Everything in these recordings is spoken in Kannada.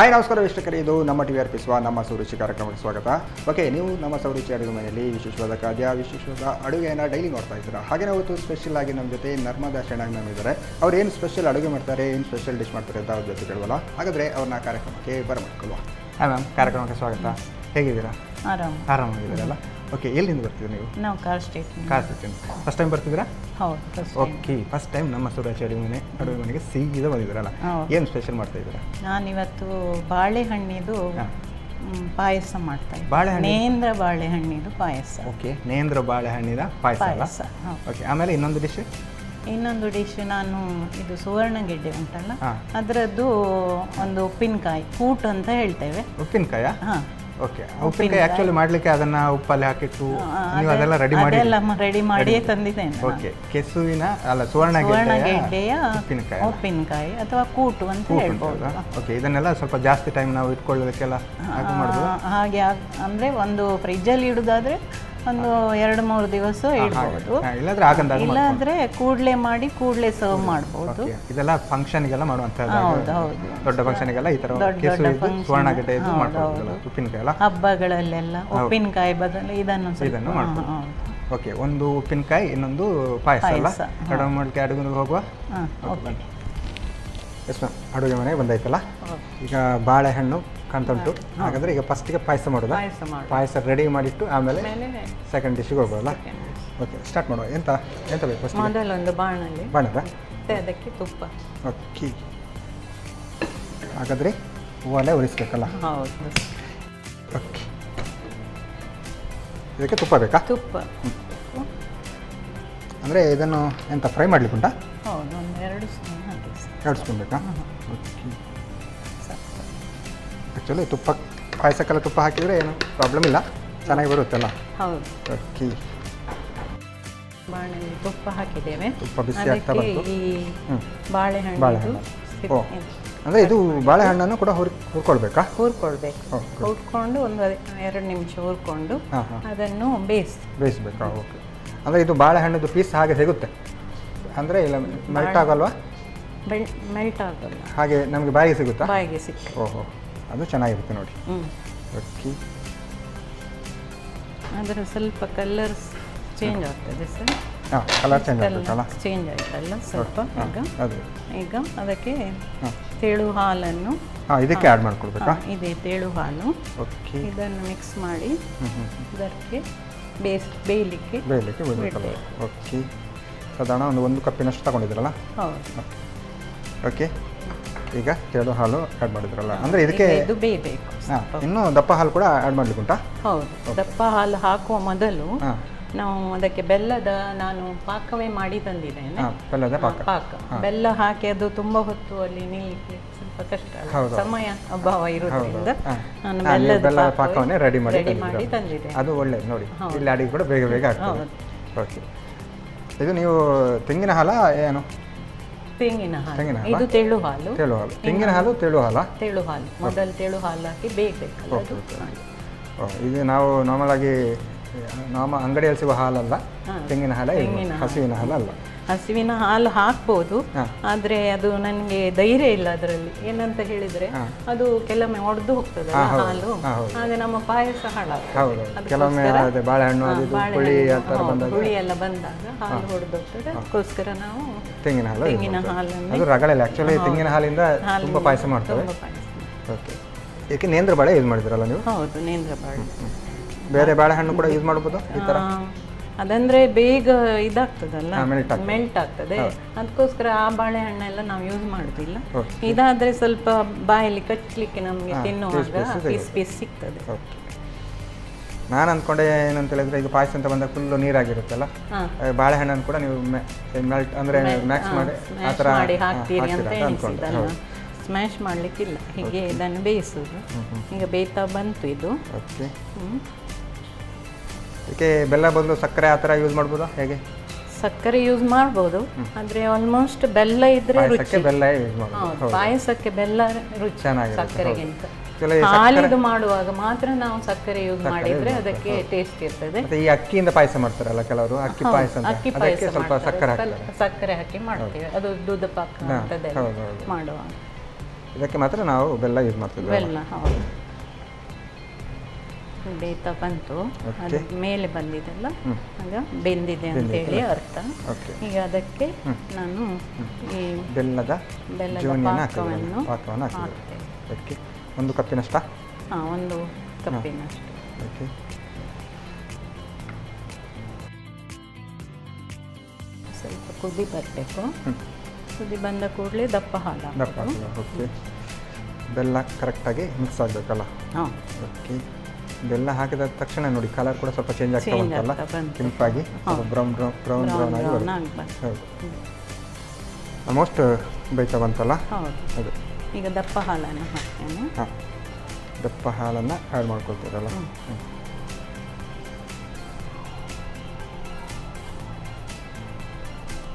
ಹಾಯ್ ನಮಸ್ಕಾರ ವೀಕ್ಷಕರೇ, ಇದು ನಮ್ಮ TVRP ನಮ್ಮ ಸೌರುಚಿ ಕಾರ್ಯಕ್ರಮಕ್ಕೆ ಸ್ವಾಗತ. ಓಕೆ, ನೀವು ನಮ್ಮ ಸೌರುಚಿ ಅಡುಗೆ ಮನೆಯಲ್ಲಿ ವಿಶೇಷವಾದ ಖಾದ್ಯ, ವಿಶೇಷವಾದ ಅಡುಗೆಯನ್ನು ಡೈಲಿ ನೋಡ್ತಾ ಇದ್ದೀರಾ. ಹಾಗೆ ನಾವು ಸ್ಪೆಷಲ್ ಆಗಿ ನಮ್ಮ ಜೊತೆ ನರ್ಮದಾ ಶೆಣಾಗ್ ಮ್ಯಾಮ್ ಇದ್ದಾರೆ. ಅವ್ರು ಏನು ಸ್ಪೆಷಲ್ ಅಡುಗೆ ಮಾಡ್ತಾರೆ, ಏನು ಸ್ಪೆಷಲ್ ಡಿಶ್ ಮಾಡ್ತಾರೆ ಅಂತ ಅವ್ರ ಜೊತೆ ಕೇಳುವಲ್ಲ. ಹಾಗಾದರೆ ಅವ್ರನ್ನ ಕಾರ್ಯಕ್ರಮಕ್ಕೆ ಬರಮಾಡ್ಕೊಳ್ಳುವ. ಹಾಯ್ ಮ್ಯಾಮ್, ಕಾರ್ಯಕ್ರಮಕ್ಕೆ ಸ್ವಾಗತ. ಹೇಗಿದ್ದೀರಾ? ಆರಾಮಾಗಿದ್ದೀರಲ್ಲ? ಓಕೆ, ಎಲ್ಲಿಂದ ಬರ್ತೀವಿ ನೀವು? ನಾವು ಕಾರ್ ಸ್ಟೇಟ್ ಫಸ್ಟ್ ಟೈಮ್ ಬರ್ತಿದ್ದೀರಾ? ಹೌದು. ಓಕೆ, ಫಸ್ಟ್ ಟೈಮ್ ನಮ್ಮ ಸೌರಾಷ್ಟ್ರ ಅಡುಗೆ ಮನೆಗೆ ಸೀದಾ ಬಂದಿದ್ದೀರಲ್ಲ. ಏನು ಸ್ಪೆಷಲ್ ಮಾಡ್ತಾ ಇದ್ದೀರಾ? ನಾನಿವತ್ತು ಬಾಳೆಹಣ್ಣಿದು ಪಾಯಸ ಮಾಡ್ತಾ ಇದ್ದೀನಿ. ನೇಂದ್ರ ಬಾಳೆಹಣ್ಣಿದು ಪಾಯಸ. ಓಕೆ, ನೇಂದ್ರ ಬಾಳೆಹಣ್ಣಿನ ಪಾಯಸ. ಓಕೆ, ಆಮೇಲೆ ಇನ್ನೊಂದು ಡಿಶ್ ನಾನು ಇದು ಸುವರ್ಣಗೆಡ್ಡೆ ಉಂಟಲ್ಲ, ಅದರದ್ದು ಒಂದು ಉಪ್ಪಿನಕಾಯಿ, ಕೂಟು ಅಂತ ಹೇಳ್ತೇವೆ. ಉಪ್ಪಿನಕಾಯ? ಓಕೆ, ಉಪ್ಪಿನಕಾಯಿ ಆಕ್ಚುಲಿ ಮಾಡ್ಲಿಕ್ಕೆ ಅದನ್ನ ಉಪ್ಪಲ್ಲಿ ಹಾಕಿಟ್ಟು ನೀವು ಅದೆಲ್ಲ ರೆಡಿ ಮಾಡಿಯೇ ತಂದಿದ್ದೇನೆ. ಓಕೆ, ಕೆಸುವಿನ ಅಲ್ಲ ಸುವರ್ಣಗೆಡ್ಡೆಯ ಉಪ್ಪಿನಕಾಯಿ ಅಥವಾ ಕೂಟು ಅಂತ ಹೇಳ್ಬೋದು. ಓಕೆ, ಇದನ್ನೆಲ್ಲ ಸ್ವಲ್ಪ ಜಾಸ್ತಿ ಟೈಮ್ ನಾವು ಇಟ್ಕೊಳ್ಳೋದಕ್ಕೆಲ್ಲ ಹಾಗೆ ಅಂದ್ರೆ ಒಂದು ಫ್ರಿಜ್ಜಲ್ಲಿ ಇಡುದಾದ್ರೆ ಒಂದು 2-3 ದಿವಸ ಇಡ್ಬೋದು, ಇಲ್ಲಾಂದ್ರೆ ಕೂಡಲೇ ಮಾಡಿ ಕೂಡಲೇ ಸರ್ವ್ ಮಾಡ್ಬೋದು. ಇದೆಲ್ಲ ಫಂಕ್ಷನ್ಗೆಲ್ಲ ಮಾಡುವಂಥದ್ದು. ಹೌದು, ದೊಡ್ಡ ಫಂಕ್ಷನ್ಗೆಲ್ಲ ಈ ತರ ಸುವರ್ಣಗೆಡ್ಡೆ ಉಪ್ಪಿನಕಾಯಿ ಹಬ್ಬಗಳಲ್ಲೆಲ್ಲ ಉಪ್ಪಿನಕಾಯಿ ಬದಲು ಇದನ್ನು ಮಾಡ್ಬೋದು. ಓಕೆ, ಒಂದು ಉಪ್ಪಿನಕಾಯಿ, ಇನ್ನೊಂದು ಪಾಯಸ ಅಲ್ಲ? ಅಡುಗೆ ಹೋಗುವ. ಎಸ್ ಮ್ಯಾಮ್, ಅಡುಗೆ ಮನೆಗೆ ಬಂದಾಯ್ತಲ್ಲ. ಈಗ ಬಾಳೆಹಣ್ಣು ಕಾಣ್ತುಂಟು. ಹಾಗಾದ್ರೆ ಈಗ ಫಸ್ಟಿಗೆ ಪಾಯಸ ಮಾಡೋದಾ? ಪಾಯಸ ರೆಡಿ ಮಾಡಿಟ್ಟು ಆಮೇಲೆ ಸೆಕೆಂಡ್ ಡಿಶ್ಗೆ ಹೋಗೋಲ್ಲ? ಓಕೆ, ಸ್ಟಾರ್ಟ್ ಮಾಡುವ. ಎಂತ ಬೇಕು ಫಸ್ಟ್? ಮೊದಲೊಂದು ಬಾಣದ ಅದಕ್ಕೆ ತುಪ್ಪ. ಓಕೆ, ಹಾಗಾದ್ರೆ ಒಲೆ ಉರಿಸ್ಬೇಕಲ್ಲ? ಹೌದು. ಓಕೆ, ಇದಕ್ಕೆ ತುಪ್ಪ ಬೇಕಾ? ತುಪ್ಪ ಅಂದರೆ ಇದನ್ನು ಎಂತ ಫ್ರೈ ಮಾಡ್ಲಿಕ್ಕೆ ಉಂಟಾ? ಹೌದು, ಒಂದು 2 ಸ್ಪೂನ್ ಹಾಕಿ. 2 ಸ್ಪೂನ್ ಬೇಕಾ? ಓಕೆ, ಆ್ಯಕ್ಚುಲಿ ತುಪ್ಪ ಪಾಯಸಕ್ಕೆಲ್ಲ ತುಪ್ಪ ಹಾಕಿದರೆ ಏನು ಪ್ರಾಬ್ಲಮ್ ಇಲ್ಲ, ಚೆನ್ನಾಗಿ ಬರುತ್ತಲ್ಲ? ಹೌದು. ಓಕೆ, ಬಾಣಲೆಯಲ್ಲಿ ತುಪ್ಪ ಹಾಕಿದ್ದೇವೆ. ತುಪ್ಪ ಬಿಸಿ ಆಗ್ತಾ ಬಂತು. ಈ ಬಾಳೆಹಣ್ಣು. ಓ, ಅಂದರೆ ಇದು ಬಾಳೆಹಣ್ಣನ್ನು ಕೂಡ ಹುರ್ಕೊಳ್ಬೇಕಾ? ಹುರ್ಕೊಂಡು ಒಂದು 2 ನಿಮಿಷ ಹುರ್ಕೊಂಡು ಅದನ್ನು ಬೇಯಿಸ್ಬೇಕಾ? ಓಕೆ, ಅಂದರೆ ಇದು ಬಾಳೆಹಣ್ಣದು ಪೀಸ್ ಹಾಗೆ ಸಿಗುತ್ತೆ ಅಂದರೆ ಇಲ್ಲ ಮೆಲ್ಟ್ ಆಗಲ್ವಾ? ಮೆಲ್ಟ್ ಆಗಲ್ಲ, ಹಾಗೆ ನಮಗೆ ಬಾಯಿಗೆ ಸಿಗುತ್ತಾ? ಬಾಯಿಗೆ ಸಿಕ್ಕ. ಓಹೋ, ಅದು ಚೆನ್ನಾಗಿರುತ್ತೆ ನೋಡಿ. ಓಕೆ, ಅದರ ಸ್ವಲ್ಪ ಕಲರ್ ಚೇಂಜ್ ಆಗ್ತದೆ ಸರ್. ಕಲರ್ ಚೇಂಜ್ ಆಗ್ತದಲ್ಲ? ಚೇಂಜ್ ಆಯ್ತಲ್ಲ ಸ್ವಲ್ಪ. ಈಗ ಅದಕ್ಕೆ ತೆಳು ಹಾಲನ್ನು ಇದಕ್ಕೆ ಆ್ಯಡ್ ಮಾಡ್ಕೊಳ್ಬೇಕಾ? ಇದೆ ತೆಳು ಹಾಲು. ಓಕೆ, ಇದನ್ನು ಮಿಕ್ಸ್ ಮಾಡಿ ಇದಕ್ಕೆ ಬೇಯಲಿಕ್ಕೆ ಬಿಡಬೇಕಲ್ಲ? ಓಕೆ, ಸಾಧಾರಣ ಒಂದು ಕಪ್ಪಿನಷ್ಟು ತಗೊಂಡಿದ್ರಲ್ಲ? ಹೌದು. ಓಕೆ, ಈಗ ತೆಳು ಹಾಲು ಆ್ಯಡ್ ಮಾಡಿದ್ರಲ್ಲ, ಅಂದರೆ ಇದಕ್ಕೆ ಇದು ಬೇಯಬೇಕು. ಇನ್ನು ದಪ್ಪ ಹಾಲು ಕೂಡ ಆ್ಯಡ್ ಮಾಡ್ಲಿಕ್ಕುಂಟಾ? ಹೌದು, ದಪ್ಪ ಹಾಲು ಹಾಕುವ ಮೊದಲು ನಾವು ಅದಕ್ಕೆ ಬೆಲ್ಲದ ನಾನು ಪಾಕವೇ ಮಾಡಿ ತಂದಿದ್ದೇನೆ. ಬೆಲ್ಲದ ಪಾಕ. ಬೆಲ್ಲ ಹಾಕಿ ಅದು ತುಂಬ ಹೊತ್ತು ಅಲ್ಲಿ ನಿಲ್ಲಕ್ಕೆ ಸ್ವಲ್ಪ ಕಷ್ಟ, ಸಮಯ ಅಭಾವ ಇರೋದ್ರಿಂದ ನಾನು ಬೆಲ್ಲದ ಪಾಕವನ್ನೇ ರೆಡಿ ಮಾಡಿ ತಂದಿದ್ದೆ. ಅದು ಒಳ್ಳೆಯದು ನೋಡಿ, ಇಲ್ಲಿ ಅಡಿಗೆ ಕೂಡ ಬೇಗ ಆಗ್ತದೆ. ಓಕೆ, ಇದು ನೀವು ತೆಂಗಿನ ಹಾಲ ಏನು? ತೆಂಗಿನ ಹಾಲು. ಇದು ತೆಳು ಹಾಲು. ತೆಂಗಿನ ಹಾಲು ತೆಳು ಹಾಲು. ಮೊದಲು ತೆಳು ಹಾಲು ಹಾಕಿ ಬೇಯಬೇಕಲ್ಲ ಅದು. ಇದು ನಾವು ನಾರ್ಮಲ್ ಆಗಿ ಅಂಗಡಿಯಲ್ಲಿ ಸಿಗುವ ಹಾಲಲ್ಲ, ತೆಂಗಿನ ಹಾಲು, ಹಸುವಿನ ಹಾಲು ಅಲ್ಲ. ಹಸುವಿನ ಹಾಲು ಹಾಕ್ಬೋದು, ಆದ್ರೆ ಅದು ನನಗೆ ಧೈರ್ಯ ಇಲ್ಲ ಅದರಲ್ಲಿ. ಏನಂತ ಹೇಳಿದ್ರೆ ಅದು ಕೆಲವೊಮ್ಮೆ ಒಡೆದು ಹೋಗ್ತದೆ ಹಾಲು, ಹಾಗೆ ನಮ್ಮ ಪಾಯಸ ಹಾಳಾಗ್ತದೆ. ಕೆಲವೊಮ್ಮೆ ಬಾಳೆಹಣ್ಣು ಹುಳಿ ಎಲ್ಲ ಬಂದಾಗ ಹಾಲು ಹೊಡೆದು ಹೋಗ್ತದೆ. ಅದಕ್ಕೋಸ್ಕರ ನಾವು ತೆಂಗಿನ ಹಾಲನ್ನು ರಗಳೆಲ್ಲ ಆಕ್ಚುಲಿ ತೆಂಗಿನ ಹಾಲಿಂದ ತುಂಬ ಪಾಯಸ ಮಾಡ್ತೇವೆ. ಓಕೆ, ಇದಕ್ಕೆ ನೇಂದ್ರ ಬಾಳೆ ಯೂಸ್ ಮಾಡಿದ್ರಲ್ಲ ನೀವು? ಹೌದು, ನೇಂದ್ರ ಬಾಳೆ. ಬೇರೆ ಬಾಳೆಹಣ್ಣು ಕೂಡ ಯೂಸ್ ಮಾಡ್ಬೋದು ಈ ಥರ? ಅದಂದ್ರೆ ಬೇಗ ಇದಾಗ್ತದಲ್ಲ, ಮೆಲ್ಟ್ ಆಗ್ತದೆ. ಅದಕ್ಕೋಸ್ಕರ ಆ ಬಾಳೆಹಣ್ಣೆಲ್ಲ ನಾವು ಯೂಸ್ ಮಾಡುದಿಲ್ಲ. ಇದಾದ್ರೆ ಸ್ವಲ್ಪ ಬಾಯಲ್ಲಿ ಕಚ್ಚಲಿಕ್ಕೆ ನಮಗೆ ತಿನ್ನುವಾಗ ಪೀಸ್ ಸಿಗ್ತದೆ. ನಾನು ಅಂದ್ಕೊಂಡೆ ಏನಂತ ಹೇಳಿದ್ರೆ, ಈಗ ಪಾಯಸ ಅಂತ ಬಂದಾಗ ಫುಲ್ಲು ನೀರಾಗಿರುತ್ತಲ್ಲ, ಬಾಳೆಹಣ್ಣನ್ನು ಕೂಡ ನೀವು ಮೆಲ್ಟ್ ಅಂದರೆ ಮ್ಯಾಕ್ಸ್ ಮಾಡಿ ಆ ಥರ ಹಾಕ್ತೀರಿ ಅಂತ ಎಣಿಸಿದ್ದಲ್ಲ. ಸ್ಮ್ಯಾಶ್ ಮಾಡಲಿಕ್ಕಿಲ್ಲ, ಹೀಗೆ ಇದನ್ನು ಬೇಯಿಸೋದು. ಈಗ ಬೇಯ್ತಾ ಬಂತು ಇದು. ಓಕೆ, ಇದಕ್ಕೆ ಬೆಲ್ಲ ಬದಲು ಸಕ್ಕರೆ ಆ ಥರ ಯೂಸ್ ಮಾಡ್ಬೋದಾ ಹೇಗೆ? ಸಕ್ಕರೆ ಯೂಸ್ ಮಾಡ್ಬೋದು, ಆದರೆ ಆಲ್ಮೋಸ್ಟ್ ಬೆಲ್ಲ ಇದ್ರೆ ರುಚಿ. ಬೆಲ್ಲ ಯೂಸ್ ಮಾಡ್ಬೋದು. ಪಾಯಸಕ್ಕೆ ಬೆಲ್ಲ ರುಚಿ ಚೆನ್ನಾಗಿದೆ ಸಕ್ಕರೆಗಿಂತ. ಹಾಲಿದು ಮಾಡುವಾಗ ಮಾತ್ರ ನಾವು ಸಕ್ಕರೆ ಯೂಸ್ ಮಾಡಿದ್ರೆ ಅದಕ್ಕೆ ಟೇಸ್ಟ್ ಇರ್ತದೆ. ಈ ಅಕ್ಕಿಯಿಂದ ಪಾಯಸ ಮಾಡ್ತಾರಲ್ಲ ಕೆಲವರು, ಅಕ್ಕಿ ಪಾಯಸ ಸ್ವಲ್ಪ ಸಕ್ಕರೆ ಹಾಕಿ ಮಾಡ್ತೇವೆ. ಅದು ದುಧ ಪಾಕ ಮಾಡುವಾಗ ಇದಕ್ಕೆ ಮಾತ್ರ ನಾವು ಬೆಲ್ಲ ಯೂಸ್ ಮಾಡ್ತೀವಿ. ಬೆಲ್ಲ ಹೌದು. ಬೇಯ್ತಾ ಬಂತು, ಅದು ಮೇಲೆ ಬಂದಿದೆಲ್ಲ ಆಗ ಬೆಂದಿದೆ ಅಂತೇಳಿ ಅರ್ಥ. ಈಗ ಅದಕ್ಕೆ ನಾನು ಈ ಬೆಲ್ಲದ ಪಾಕವನ್ನು ಹಾಕ್ತೇನೆ. ಅದಕ್ಕೆ 1 ಕಪ್ಪಿನಷ್ಟ? ಹಾಂ, 1 ಕಪ್ಪಿನಷ್ಟು. ಓಕೆ. ಸ್ವಲ್ಪ ಕುದಿ ಬರಬೇಕು. ಕುದಿ ಬಂದ ಕೂಡಲೇ ದಪ್ಪ ಹಾಲು. ಓಕೆ. ಬೆಲ್ಲ ಕರೆಕ್ಟಾಗಿ ಮಿಕ್ಸ್ ಆಗಬೇಕಲ್ಲ? ಹಾಂ. ಓಕೆ. ಬೆಲ್ಲ ಹಾಕಿದ ತಕ್ಷಣ ನೋಡಿ ಕಲರ್ ಕೂಡ ಸ್ವಲ್ಪ ಚೇಂಜ್ ಆಗ್ತಾ ಉಂಟಲ್ಲ, ಕೆಂಪಾಗಿ ಬ್ರೌನ್ ಆಗಿ ಹೌದು. ಆಲ್ಮೋಸ್ಟ್ ಬೇಯ್ತಾ ಬಂತಲ್ಲ? ಹೌದು. ಅದು ಈಗ ದಪ್ಪ ಹಾಲನ್ನು ಹಾಕ್ತೇನೆ. ಹಾಂ, ದಪ್ಪ ಹಾಲನ್ನು ಆ್ಯಡ್ ಮಾಡ್ಕೊಳ್ತೀರಲ್ಲ?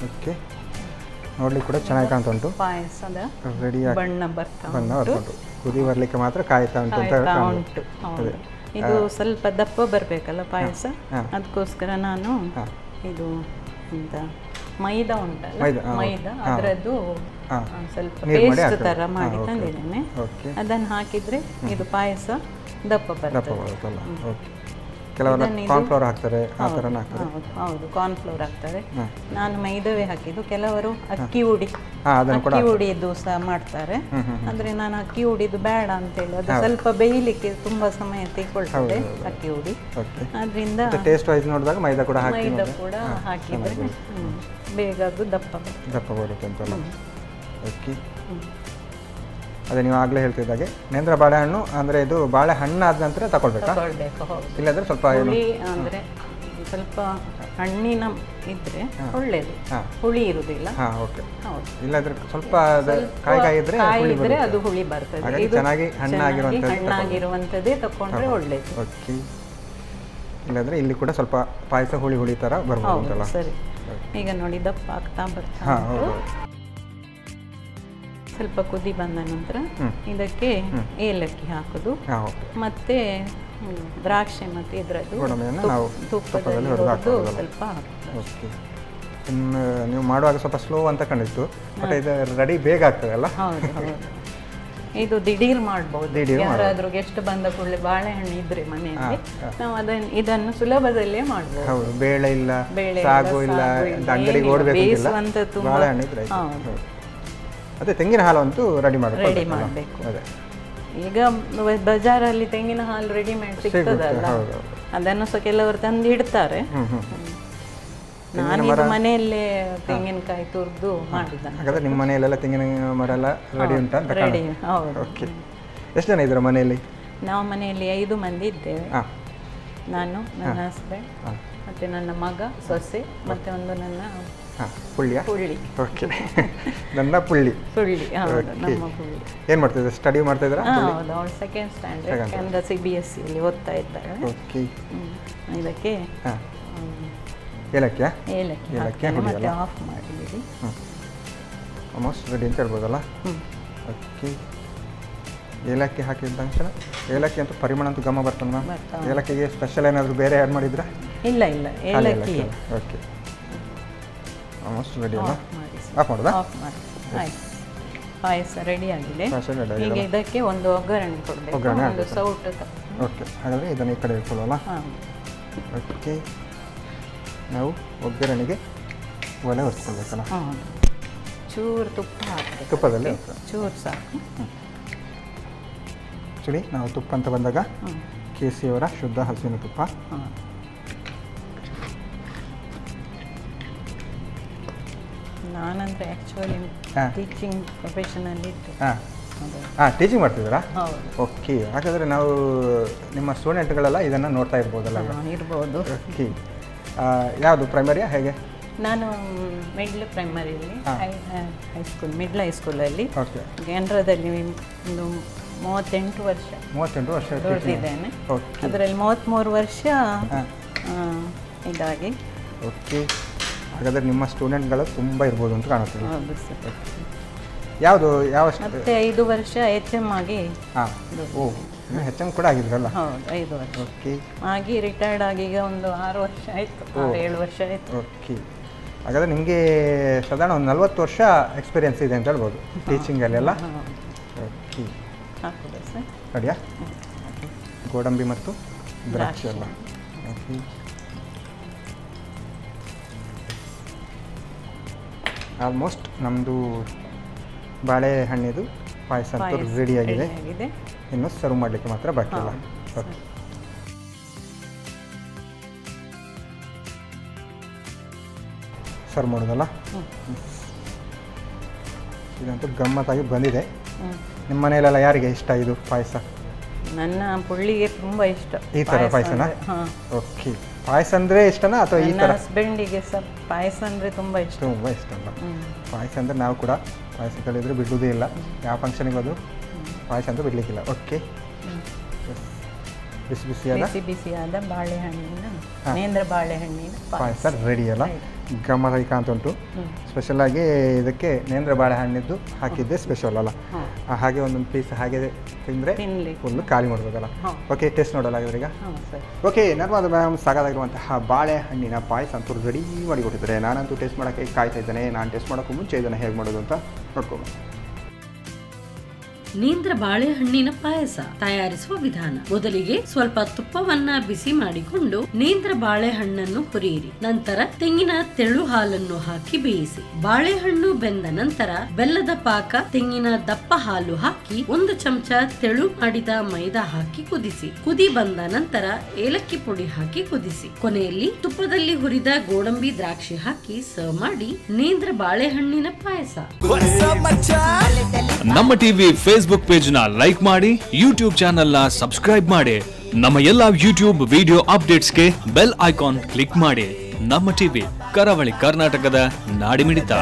ಓಕೆ. ನೋಡ್ಲಿಕ್ಕೆ ಕೂಡ ಚೆನ್ನಾಗಿ ಕಾಣ್ತಾ ಉಂಟು. ಪಾಯಸದ ರೆಡಿ ಬಣ್ಣ ಬರ್ತಾ ಉಂಟು. ಕುದಿ ಬರ್ಲಿಕ್ಕೆ ಮಾತ್ರ ಕಾಯ್ತಾ ಉಂಟು ಅಂತ ಉಂಟು. ಇದು ಸ್ವಲ್ಪ ದಪ್ಪ ಬರಬೇಕಲ್ಲ ಪಾಯಸ, ಅದಕ್ಕೋಸ್ಕರ ನಾನು ಇದು ಎಂತ ಮೈದಾ ಉಂಟಲ್ಲ, ಮೈದಾ ಅದರದ್ದು ಸ್ವಲ್ಪ ಪೇಸ್ಟ್ ಥರ ಮಾಡಿ ತಂದಿದ್ದೇನೆ. ಅದನ್ನು ಹಾಕಿದರೆ ಇದು ಪಾಯಸ ದಪ್ಪ ಬರ್ತದೆ. ಕೆಲವರು ಕಾರ್ನ್ಫ್ಲವರ್ ಹಾಕ್ತಾರೆ, ಆ ಥರ ಹಾಕ್ತಾರೆ. ಹೌದು, ಕಾರ್ನ್ಫ್ಲವರ್ ಹಾಕ್ತಾರೆ. ನಾನು ಮೈದಾವೇ ಹಾಕಿದ್ದು. ಕೆಲವರು ಅಕ್ಕಿ ಹುಡಿದು ಸಹ ಮಾಡ್ತಾರೆ. ಅಂದ್ರೆ ನಾನು ಅಕ್ಕಿ ಹುಡಿದು ಬೇಡ ಅಂತೇಳಿ, ಅದು ಸ್ವಲ್ಪ ಬೇಯಲಿಕ್ಕೆ ತುಂಬಾ ಸಮಯ ತೆಗೆದುಕೊಳ್ತದೆ ಅಕ್ಕಿ ಹುಡಿ. ಅದರಿಂದ ಟೇಸ್ಟ್ ವೈಸ್ ನೋಡಿದಾಗ ಮೈದಾ ಕೂಡ ಹಾಕಿದ್ರೆ ಬೇಗ ಅದು ದಪ್ಪ ಬರುತ್ತೆ ಅಂತ. ಓಕೆ. ಅದೇ ನೀವು ಆಗಲೇ ಹೇಳ್ತಿದ್ದಾಗೆ ನೇಂದ್ರ ಬಾಳೆಹಣ್ಣು ಅಂದರೆ ಇದು ಬಾಳೆಹಣ್ಣು ಆದ ನಂತರ ತಗೊಳ್ಬೇಕಾ? ಇಲ್ಲಾಂದರೆ ಸ್ವಲ್ಪ ಅಂದರೆ ಸ್ವಲ್ಪ ಹಣ್ಣಿನ ಇದ್ರೆ ಒಳ್ಳೇದು, ಹುಳಿ ಇರುವುದಿಲ್ಲ. ಓಕೆ. ಇಲ್ಲಾಂದ್ರೆ ಸ್ವಲ್ಪ ಕಾಯಿ ಇದ್ರೆ ಅದು ಹುಳಿ ಬರ್ತದೆ. ಚೆನ್ನಾಗಿ ಹಣ್ಣಾಗಿರುವಂಥದ್ದೇ ತಗೊಂಡ್ರೆ ಒಳ್ಳೇದು. ಓಕೆ. ಇಲ್ಲಾಂದ್ರೆ ಇಲ್ಲಿ ಕೂಡ ಸ್ವಲ್ಪ ಪಾಯಸ ಹುಳಿ ಥರ ಬರ್ಬೋದಲ್ಲ? ಸರಿ. ಈಗ ನೋಡಿ ದಪ್ಪ ಆಗ್ತಾ ಬರ್ತಾ ಸ್ವಲ್ಪ ಕುದಿ ಬಂದ ನಂತರ ಇದಕ್ಕೆ ಏಲಕ್ಕಿ ಹಾಕೋದು, ಮತ್ತೆ ದ್ರಾಕ್ಷಿ ಮತ್ತೆ ಇದರದ್ದು ತುಪ್ಪದಲ್ಲಿ ಸ್ವಲ್ಪ ಹಾಕೋದು. ನೀವು ಮಾಡುವಾಗ ಸ್ವಲ್ಪ ಸ್ಲೋ ಅಂತ ಕಂಡಿತ್ತು, ಬಟ್ ಇದು ರೆಡಿ ಬೇಗ ಆಗ್ತದಲ್ಲ? ಹೌದು ಹೌದು. ಇದು ದಿಢೀರ್ ಮಾಡ್ಬೋದು. ಯಾರಾದ್ರೂ ಗೆಸ್ಟ್ ಬಂದ ಕೂಡಲೇ ಬಾಳೆಹಣ್ಣು ಇದ್ರೆ ಮನೆಯಲ್ಲಿ ನಾವು ಇದನ್ನು ಸುಲಭದಲ್ಲೇ ಮಾಡ್ಬೋದು. ಹೌದು, ಬೇಳೆ ಇಲ್ಲ, ಸಾಗು ಇಲ್ಲ, ಅಂಗಡಿಗೆ ಓಡಬೇಕು, ಬಾಳೆಹಣ್ಣು ಇದ್ರೆ ಅದೇ ತೆಂಗಿನ ಹಾಲು ಅಂತೂ ರೆಡಿ ಮಾಡಬೇಕು. ಈಗ ಬಜಾರಲ್ಲಿ ತೆಂಗಿನ ಹಾಲು ರೆಡಿಮೇಡ್ ಸಿಗ್ತದಲ್ಲ, ಅದನ್ನು ಸಹ ಕೆಲವರು ತಂದು ಇಡ್ತಾರೆ. ನಾನೀಗ ಮನೆಯಲ್ಲೇ ತೆಂಗಿನಕಾಯಿ ತುರಿದು ಮಾಡಿದ್ದೆ. ಹಾಗಾದ್ರೆ ನಿಮ್ಮ ಮನೆಯಲ್ಲೆಲ್ಲ ತೆಂಗಿನ ಮರ ಎಲ್ಲ ರೆಡಿ ಉಂಟಾ? ರೆಡಿ. ಹೌದು. ಓಕೆ. ಎಷ್ಟು ಜನ ಇದ್ದೀರಾ ಮನೆಯಲ್ಲಿ? ನಾವು ಮನೆಯಲ್ಲಿ 5 ಮಂದಿ ಇದ್ದೇವೆ. ನಾನು, ನನ್ನ ಹಸ್ಬೆಂಡ್, ಮತ್ತೆ ನನ್ನ ಮಗ, ಸೊಸೆ, ಮತ್ತೆ ಒಂದು ನನ್ನ ಪುಳ್ಳಿ. ಓಕೆ. ನನ್ನ ಪುಳ್ಳಿ. ನಮ್ಮ ಪುಳ್ಳಿ. ಏನು ಮಾಡ್ತಿದ್ದೆ? ಸ್ಟಡಿ ಮಾಡ್ತಿದ್ದೀರಾ? ಹೌದು, ಅವಳು 2nd ಸ್ಟ್ಯಾಂಡರ್ಡ್ ಕನ್ನಡ CBSE ಅಲ್ಲಿ ಓದ್ತಾ ಇದ್ದಾಳೆ. ಓಕೆ. ಇದಕ್ಕೆ ಏಲಕ್ಕಿ ಮತ್ತೆ ಆಫ್ ಮಾಡಿದ್ದೀವಿ. ಆಲ್ಮೋಸ್ಟ್ ರೆಡಿ ಅಂತ ಹೇಳ್ಬೋದಲ್ಲ? ಓಕೆ. ಏಲಕ್ಕಿ ಹಾಕಿದ ತಕ್ಷಣ ಏಲಕ್ಕಿ ಅಂತೂ ಪರಿಮಳ ಅಂತೂ ಘಮ ಬರ್ತದೆ ಮ್ಯಾಮ್. ಏಲಕ್ಕಿಗೆ ಸ್ಪೆಷಲ್ ಏನಾದರೂ ಬೇರೆ ಆ್ಯಡ್ ಮಾಡಿದ್ರಾ? ಇಲ್ಲ, ಏಲಕ್ಕಿ. ಓಕೆ. ಆಲ್ಮೋಸ್ಟ್ ರೆಡಿ ಅಲ್ಲ? ಆಫ್ ಮಾಡೋದಾ? ಆಫ್ ಮಾಡಿ. ಆಯ್ತು, ಪಾಯಸ ರೆಡಿ ಆಗಿದೆ. ಈಗ ಇದಕ್ಕೆ ಒಂದು ಒಗ್ಗರಣೆ ಕೊಡಬೇಕು, ಒಂದು ಸೌಟು. ಓಕೆ. ಹಾಗಾದರೆ ಇದನ್ನು ಈ ಕಡೆ ಇಟ್ಕೊಳ್ಳೋಲ್ಲ? ಓಕೆ. ನಾವು ಒಗ್ಗರಣೆಗೆ ಒಲೆ ಹೊರಿಸ್ಕೊಳ್ಬೇಕಲ್ಲ? ಚೂರು ತುಪ್ಪ ಹಾಕಿ, ತುಪ್ಪದಲ್ಲಿ ಚೂರು ಸಾಕು. ಆ್ಯಕ್ಚುಲಿ ನಾವು ತುಪ್ಪ ಅಂತ ಬಂದಾಗ KCಯವರ ಶುದ್ಧ ಹಸುವಿನ ತುಪ್ಪ. ನಾನಂದರೆ ಆ್ಯಕ್ಚುಲಿ ಟೀಚಿಂಗ್ ಪ್ರೊಫೆಷನಲ್ಲಿ ಇದ್ದೆ. ಟೀಚಿಂಗ್ ಮಾಡ್ತಿದ್ದೀರಾ? ಹೌದು. ಓಕೆ. ಹಾಗಾದರೆ ನಾವು ನಿಮ್ಮ ಸ್ಟೂಡೆಂಟ್ಗಳೆಲ್ಲ ಇದನ್ನು ನೋಡ್ತಾ ಇರ್ಬೋದಲ್ಲ? ಇರ್ಬೋದು. ಓಕೆ. ಯಾವುದು ಪ್ರೈಮರಿಯಾ ಹೇಗೆ? ನಾನು ಮಿಡ್ಲ್ ಪ್ರೈಮರಿಯಲ್ಲಿ, ಹೈಸ್ಕೂಲ್, ಮಿಡ್ಲ್ ಹೈಸ್ಕೂಲಲ್ಲಿ ಕೇಂದ್ರದಲ್ಲಿ ಒಂದು 38 ವರ್ಷ ದುಡಿದಿದ್ದೇನೆ. ಅದರಲ್ಲಿ 33 ವರ್ಷ ಇದಾಗಿ. ಓಕೆ. ಹಾಗಾದರೆ ನಿಮ್ಮ ಸ್ಟೂಡೆಂಟ್ಗಳು ತುಂಬ ಇರ್ಬೋದು ಅಂತ ಕಾಣುತ್ತೆ. ಹೌದು ಸರ್. ಯಾವ ಮತ್ತೆ 5 ವರ್ಷ HM ಆಗಿ. HM ಕೂಡ ಆಗಿದ್ರಲ್ಲ? ಹೌದು, 5 ವರ್ಷ. ಓಕೆ. ಆಗಿ ರಿಟೈರ್ಡ್ ಆಗಿ ಈಗ ಒಂದು 6 ವರ್ಷ ಆಯಿತು, 7 ವರ್ಷ ಆಯಿತು. ಓಕೆ. ಹಾಗಾದರೆ ನಿಮಗೆ ಸಾಧಾರಣ ಒಂದು 40 ವರ್ಷ ಎಕ್ಸ್ಪೀರಿಯನ್ಸ್ ಇದೆ ಅಂತ ಹೇಳ್ಬೋದು ಟೀಚಿಂಗಲ್ಲೆಲ್ಲ? ಓಕೆ. ಓಕೆ ಹಾಕೋದು ಸರ್. ರೆಡಿಯಾ? ಗೋಡಂಬಿ ಮತ್ತು ದ್ರಾಕ್ಷಿ ಎಲ್ಲ. ಓಕೆ, ಆಲ್ಮೋಸ್ಟ್ ನಮ್ಮದು ಬಾಳೆಹಣ್ಣಿದು ಪಾಯಸ ಅಂತೂ ರೆಡಿಯಾಗಿದೆ. ಇನ್ನು ಸರ್ವ್ ಮಾಡಲಿಕ್ಕೆ ಮಾತ್ರ ಬಾಕಿ ಇಲ್ಲ. ಓಕೆ, ಸರ್ವ್ ಮಾಡೋದಲ್ಲ. ಇದಂತೂ ಗಮ್ಮತ್ತಾಗಿ ಬಂದಿದೆ. ನಿಮ್ಮ ಮನೆಯಲ್ಲೆಲ್ಲ ಯಾರಿಗೆ ಇಷ್ಟ ಇದು ಪಾಯಸ? ನನ್ನ ಪುಳ್ಳಿಗೆ ತುಂಬ ಇಷ್ಟ ಈ ಥರ ಪಾಯಸನ. ಓಕೆ, ಪಾಯಸ ಅಂದರೆ ಇಷ್ಟನಾ ಅಥವಾ ಈ ಥರ? ಹಸ್ಬೆಂಡಿಗೆ ಸಹ ಪಾಯಸ ಅಂದರೆ ತುಂಬ ಇಷ್ಟ. ತುಂಬ ಇಷ್ಟ ಅಲ್ಲ ಪಾಯಸ ಅಂದರೆ. ನಾವು ಕೂಡ ಪಾಯಸ ಕಲಿದ್ರೆ ಬಿಡುವುದೇ ಇಲ್ಲ. ಯಾವ ಫಂಕ್ಷನಿಗೆ ಹೋದ್ರು ಪಾಯಸ ಅಂತ ಬಿಡಲಿಕ್ಕಿಲ್ಲ. ಓಕೆ, ಬಿಸಿಯಾದ ಬಾಳೆಹಣ್ಣಿನ ನೇಂದ್ರ ಬಾಳೆಹಣ್ಣಿನ ಪಾಯಸ ರೆಡಿ ಅಲ್ಲ. ಗಮ್ಮತ್ತಾಗಿ ಕಾಣ್ತಾ ಉಂಟು. ಸ್ಪೆಷಲಾಗಿ ಇದಕ್ಕೆ ನೇಂದ್ರ ಬಾಳೆಹಣ್ಣಿದ್ದು ಹಾಕಿದ್ದೆ ಸ್ಪೆಷಲ್ ಅಲ್ಲ. ಹಾಗೆ ಒಂದೊಂದು ಪೀಸ್ ಹಾಗೆ ತಿಂದರೆ ಫುಲ್ಲು ಖಾಲಿ ಮಾಡ್ಬೋದಲ್ಲ. ಓಕೆ, ಟೇಸ್ಟ್ ನೋಡಲ್ಲ ಈಗ. ಓಕೆ, ನರ್ಮದಾ ಮ್ಯಾಮ್ ಸಾಕಾಗಿರುವಂತಹ ಬಾಳೆಹಣ್ಣಿನ ಪಾಯಸ ಅಂತೂ ರೆಡಿ ಮಾಡಿ ಕೊಟ್ಟಿದ್ದಾರೆ. ನಾನಂತೂ ಟೇಸ್ಟ್ ಮಾಡೋಕ್ಕೆ ಕಾಯ್ತಾ ಇದ್ದೇನೆ. ನಾನು ಟೇಸ್ಟ್ ಮಾಡೋಕ್ಕೂ ಮುಂಚೆ ಇದನ್ನು ಹೇಗೆ ಮಾಡೋದು ಅಂತ ನೋಡ್ಕೊಂಡು. ನೇಂದ್ರ ಬಾಳೆಹಣ್ಣಿನ ಪಾಯಸ ತಯಾರಿಸುವ ವಿಧಾನ. ಮೊದಲಿಗೆ ಸ್ವಲ್ಪ ತುಪ್ಪವನ್ನ ಬಿಸಿ ಮಾಡಿಕೊಂಡು ನೇಂದ್ರ ಬಾಳೆಹಣ್ಣನ್ನು ಹುರಿಯಿರಿ. ನಂತರ ತೆಂಗಿನ ತೆಳು ಹಾಲನ್ನು ಹಾಕಿ ಬೇಯಿಸಿ. ಬಾಳೆಹಣ್ಣು ಬೆಂದ ನಂತರ ಬೆಲ್ಲದ ಪಾಕ, ತೆಂಗಿನ ದಪ್ಪ ಹಾಲು ಹಾಕಿ 1 ಚಮಚ ತೆಳು ಮಾಡಿದ ಮೈದಾ ಹಾಕಿ ಕುದಿಸಿ. ಕುದಿ ಬಂದ ನಂತರ ಏಲಕ್ಕಿ ಪುಡಿ ಹಾಕಿ ಕುದಿಸಿ. ಕೊನೆಯಲ್ಲಿ ತುಪ್ಪದಲ್ಲಿ ಹುರಿದ ಗೋಡಂಬಿ ದ್ರಾಕ್ಷಿ ಹಾಕಿ ಸರ್ವ್ ಮಾಡಿ ನೇಂದ್ರ ಬಾಳೆಹಣ್ಣಿನ ಪಾಯಸ. ನಮ್ಮ ಟಿವಿ ಫೇಸ್ಬುಕ್ ಪೇಜ್ ನ ಲೈಕ್ ಮಾಡಿ, ಯೂಟ್ಯೂಬ್ ಚಾನೆಲ್ ನ ಸಬ್ಸ್ಕ್ರೈಬ್ ಮಾಡಿ. ನಮ್ಮ ಎಲ್ಲಾ ಯೂಟ್ಯೂಬ್ ವಿಡಿಯೋ ಅಪ್ಡೇಟ್ಸ್ಗೆ ಬೆಲ್ ಐಕಾನ್ ಕ್ಲಿಕ್ ಮಾಡಿ. ನಮ್ಮ ಟಿವಿ, ಕರಾವಳಿ ಕರ್ನಾಟಕದ ನಾಡಿಮಿಡಿತ.